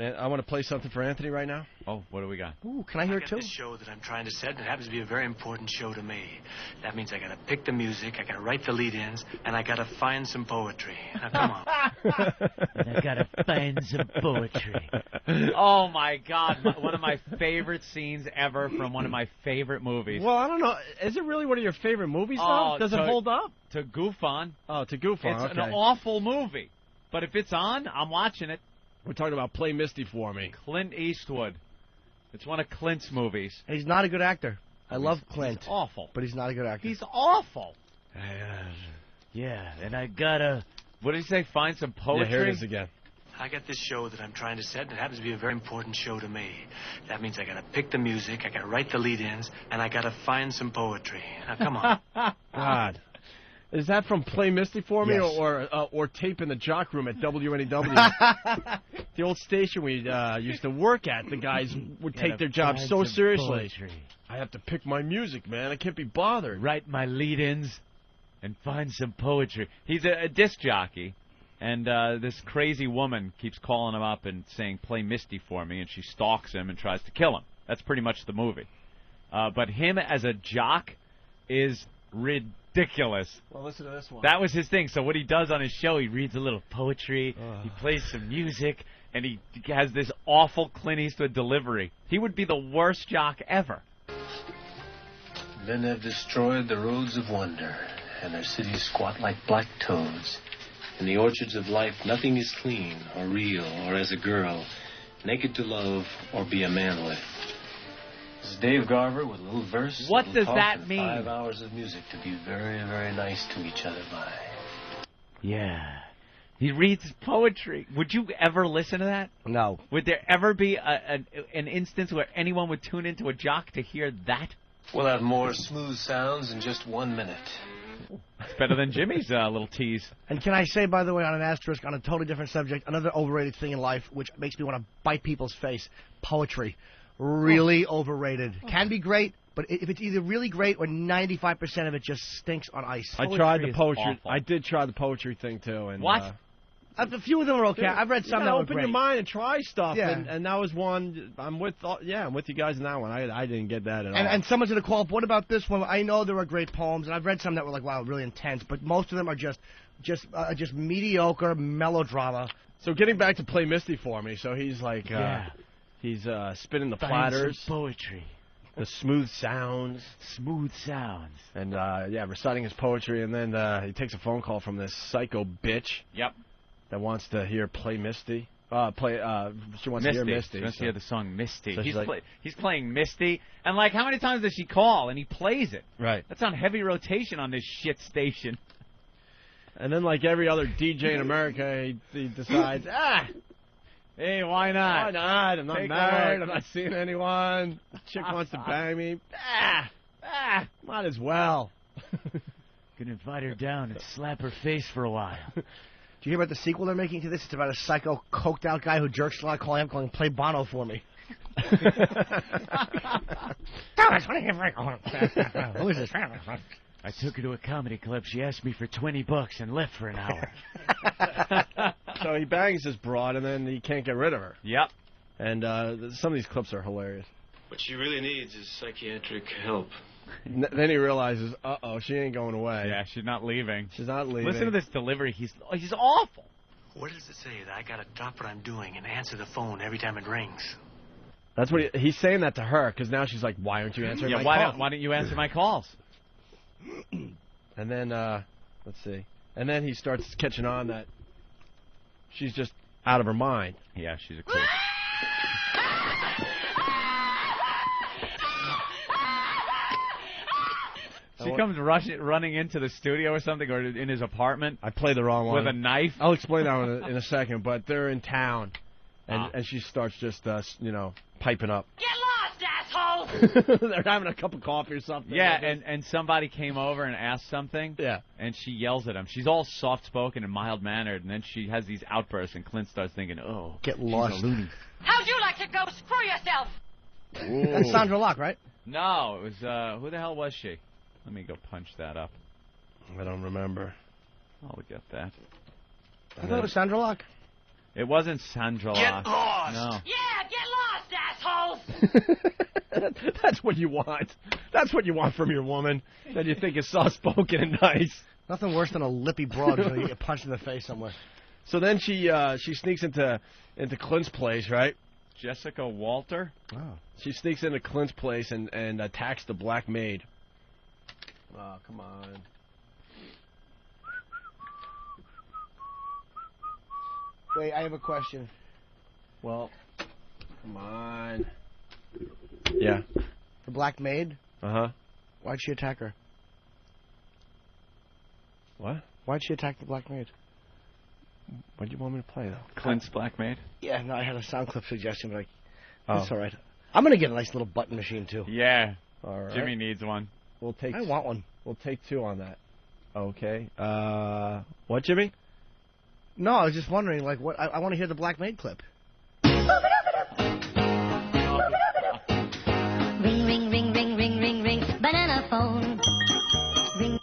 I want to play something for Anthony right now. Oh, what do we got? Ooh, can I hear it too? I got this show that I'm trying to set, and it happens to be a very important show to me. That means I got to pick the music, I got to write the lead-ins, and I got to find some poetry. Now, come on. I got to find some poetry. Oh, my God. One of my favorite scenes ever from one of my favorite movies. Well, I don't know. Is it really one of your favorite movies, though? Does it hold up? To goof on. Oh, to goof on, It's an awful movie. But if it's on, I'm watching it. We're talking about Play Misty for Me. Clint Eastwood. It's one of Clint's movies. He's not a good actor. I love Clint. He's awful. But he's not a good actor. He's awful. Yeah, and I gotta... What did he say? Find some poetry? Yeah, here it is again. I got this show that I'm trying to set, and it happens to be a very important show to me. That means I got to pick the music, I got to write the lead-ins, and I got to find some poetry. Now, come on. God. Is that from Play Misty for Me, Yes. or tape in the jock room at WNEW? The old station we used to work at. The guys would take their job so seriously. Poetry. I have to pick my music, man. I can't be bothered. Write my lead-ins and find some poetry. He's a disc jockey, and this crazy woman keeps calling him up and saying, play Misty for me, and she stalks him and tries to kill him. That's pretty much the movie. But him as a jock is ridiculous. Well, listen to this one. That was his thing. So what he does on his show, he reads a little poetry, he plays some music, and he has this awful Clint Eastwood delivery. He would be the worst jock ever. Men have destroyed the roads of wonder, and their cities squat like black toads. In the orchards of life, nothing is clean or real or as a girl, naked to love or be a man with. This is Dave Garver with a little verse. What does talk, that and mean? 5 hours of music to be very, very nice to each other by. Yeah. He reads poetry. Would you ever listen to that? No. Would there ever be an instance where anyone would tune into a jock to hear that? We'll have more smooth sounds in just 1 minute. It's better than Jimmy's little tease. And can I say, by the way, on an asterisk, on a totally different subject, another overrated thing in life, which makes me want to bite people's face, poetry. Really overrated. Can be great, but if it's either really great or 95% of it just stinks on ice. I tried the is poetry. awful. I did try the poetry thing, too. And, What? A few of them are okay. I've read some that were open great. your mind and try stuff. Yeah. And that was one. I'm with you guys in that one. I didn't get that at all. And someone's going to call up, what about this one? I know there are great poems, and I've read some that were like, wow, really intense, but most of them are just mediocre melodrama. So getting back to Play Misty for Me, so he's like, he's spinning the Find platters, some poetry. the smooth sounds, Smooth sounds. and reciting his poetry, and then he takes a phone call from this psycho bitch Yep. that wants to hear Play Misty. She wants to hear Misty. She wants to hear the song Misty. So she's like- He's playing Misty, and like, how many times does she call? And he plays it. Right. That's on heavy rotation on this shit station. And then, like every other DJ in America, he decides, Hey, why not? why not? I'm not Take a married. look. I'm not seeing anyone. Chick wants to bang me. Might as well. Gonna invite her down and slap her face for a while. Do you hear about the sequel they're making to this? It's about a psycho, coked-out guy who jerks a lot, calling play Bono for me. Who is this? I took her to a comedy club. She asked me for $20 and left for an hour. So he bangs this broad, and then he can't get rid of her. Yep. And some of these clips are hilarious. What she really needs is psychiatric help. Then he realizes, uh-oh, she ain't going away. Yeah, she's not leaving. She's not leaving. Listen to this delivery. He's awful. What does it say? That I got to drop what I'm doing and answer the phone every time it rings. That's what he's saying that to her, because now she's like, why aren't you answering my why call? don't you answer my calls? And then, let's see. And then he starts catching on that she's just out of her mind. Yeah, she's a creep. She comes running into the studio or something, or in his apartment. I played the wrong one. With a knife. I'll explain that in a second, but they're in town, and she starts just, piping up. Get lost, asshole! They're having a cup of coffee or something. Yeah, and somebody came over and asked something. Yeah. And she yells at him. She's all soft-spoken and mild-mannered, and then she has these outbursts, and Clint starts thinking, oh, Get she's lost. a loony. How'd you like to go screw yourself? That's Sandra Locke, right? No, it was, who the hell was she? Let me go punch that up. I don't remember. I'll get that. I thought it was Sandra Locke. It wasn't Sandra. Get lost! No. Yeah, get lost, assholes! That's what you want. That's what you want from your woman. That you think is soft-spoken and nice. Nothing worse than a lippy broad who's going to get punched in the face somewhere. So then she sneaks into Clint's place, right? Jessica Walter? Oh. She sneaks into Clint's place and attacks the black maid. Oh, come on. Wait, I have a question. Well, come on. Yeah. The black maid? Uh-huh. Why'd she attack her? What? Why'd she attack the black maid? What do you want me to play, though? Clint's black maid? Yeah, no, I had a sound clip suggestion, but Oh. that's all right. I'm going to get a nice little button machine, too. Yeah. All right. Jimmy needs one. We'll take. I want one. We'll take 2 on that. Okay. What, Jimmy? No, I was just wondering, like, what? I want to hear the black maid clip. Ring, ring, ring, ring, ring, ring, ring, banana phone. Ring.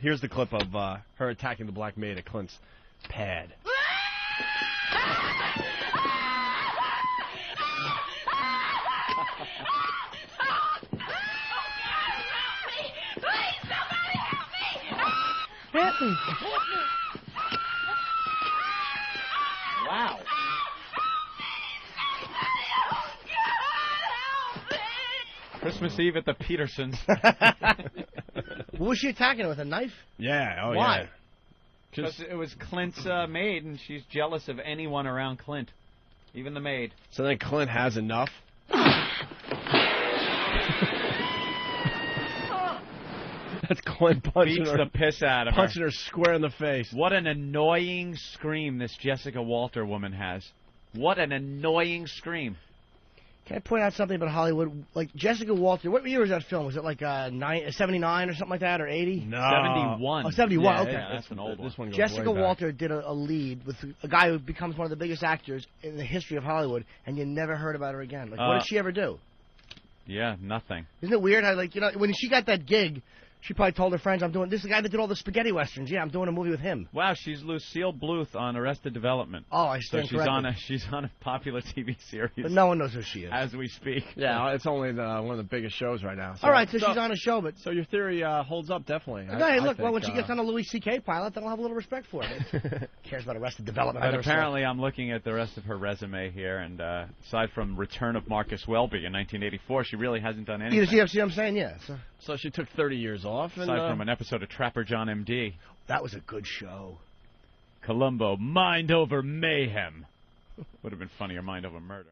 Here's the clip of her attacking the black maid at Clint's pad. Help me. Wow. Christmas Eve at the Petersons. What was she attacking her with, a knife? Yeah. Oh, Why? yeah. Because it was Clint's maid, and she's jealous of anyone around Clint, even the maid. So then Clint has enough. That's Clint punching Beats her, the piss out of punching her square in the face. What an annoying scream this Jessica Walter woman has. What an annoying scream. Can I point out something about Hollywood? Like, Jessica Walter, what year was that film? Was it like 79 or something like that, or 80? No. 71. Oh, 71, Yeah, okay. yeah, That's an old one. This one goes Jessica way back. Walter did a lead with a guy who becomes one of the biggest actors in the history of Hollywood, and you never heard about her again. Like, what did she ever do? Yeah, nothing. Isn't it weird how, like, you know, when she got that gig, she probably told her friends, this is the guy that did all the spaghetti westerns. Yeah, I'm doing a movie with him. Wow, she's Lucille Bluth on Arrested Development. Oh, I So stand she's corrected. she's on a popular TV series But no one knows who she is. as we speak. Yeah, it's only one of the biggest shows right now. So, All right, so she's on a show, but... So your theory holds up, definitely. No, hey, look, I think, when she gets on a Louis C.K. pilot, then I'll have a little respect for her. Cares about Arrested Development. I But never saw it. apparently I'm looking at the rest of her resume here, and aside from Return of Marcus Welby in 1984, she really hasn't done anything. You see what I'm saying? Yeah. So she took 30 years off. And, Aside from an episode of Trapper John M.D. That was a good show. Columbo, Mind Over Mayhem. Would have been funnier, Mind Over Murder.